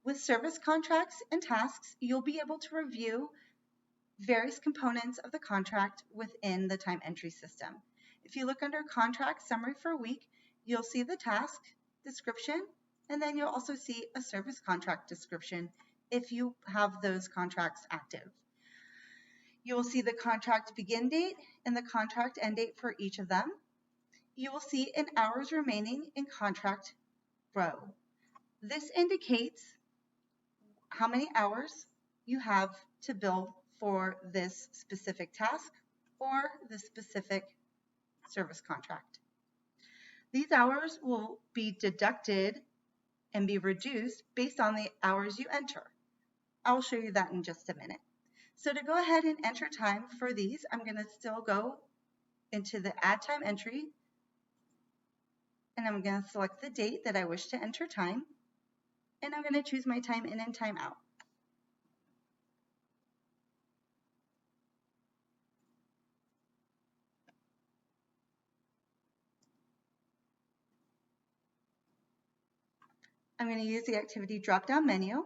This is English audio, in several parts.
With service contracts and tasks, you'll be able to review various components of the contract within the time entry system. If you look under Contract Summary for a week, you'll see the task description, and then you'll also see a service contract description if you have those contracts active. You will see the contract begin date and the contract end date for each of them. You will see an hours remaining in contract row. This indicates how many hours you have to bill for this specific task or the specific service contract. These hours will be deducted and be reduced based on the hours you enter. I'll show you that in just a minute. So to go ahead and enter time for these, I'm going to still go into the Add Time Entry, and I'm going to select the date that I wish to enter time, and I'm going to choose my time in and time out. I'm going to use the activity drop-down menu,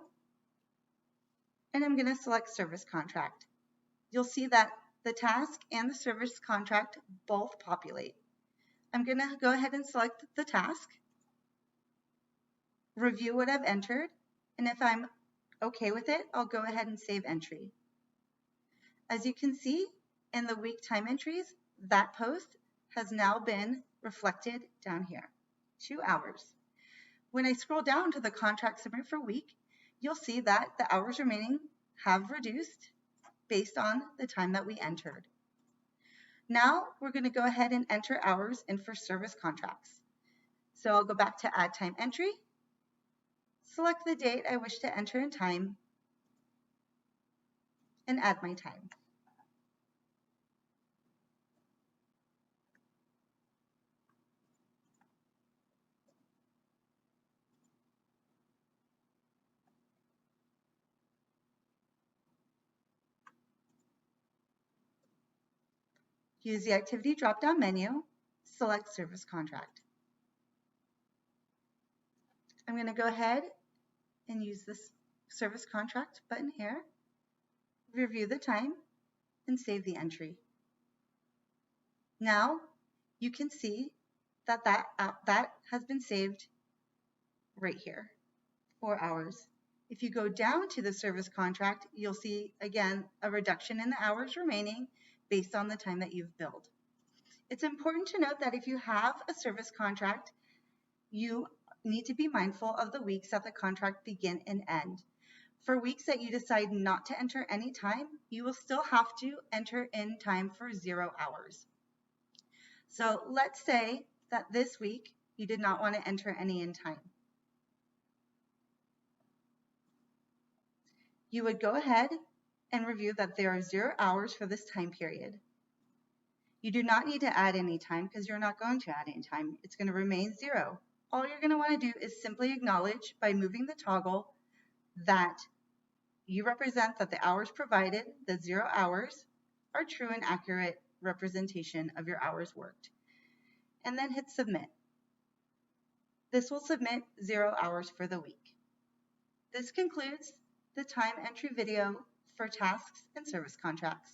and I'm going to select service contract. You'll see that the task and the service contract both populate. I'm going to go ahead and select the task, review what I've entered, and if I'm okay with it, I'll go ahead and save entry. As you can see in the week time entries, that post has now been reflected down here, 2 hours. When I scroll down to the contract summary for week, you'll see that the hours remaining have reduced based on the time that we entered. Now we're going to go ahead and enter hours in for service contracts. So I'll go back to Add Time Entry, select the date I wish to enter in time, and add my time. Use the activity drop-down menu, select service contract. I'm going to go ahead and use this service contract button here, review the time, and save the entry. Now you can see that that has been saved right here, 4 hours. If you go down to the service contract, you'll see again a reduction in the hours remaining based on the time that you've billed. It's important to note that if you have a service contract, you need to be mindful of the weeks that the contract begin and end. For weeks that you decide not to enter any time, you will still have to enter in time for 0 hours. So let's say that this week you did not want to enter any in time. You would go ahead and review that there are 0 hours for this time period. You do not need to add any time because you're not going to add any time. It's going to remain 0. All you're going to want to do is simply acknowledge by moving the toggle that you represent that the hours provided, the 0 hours, are true and accurate representation of your hours worked. And then hit submit. This will submit 0 hours for the week. This concludes the time entry video for tasks and service contracts.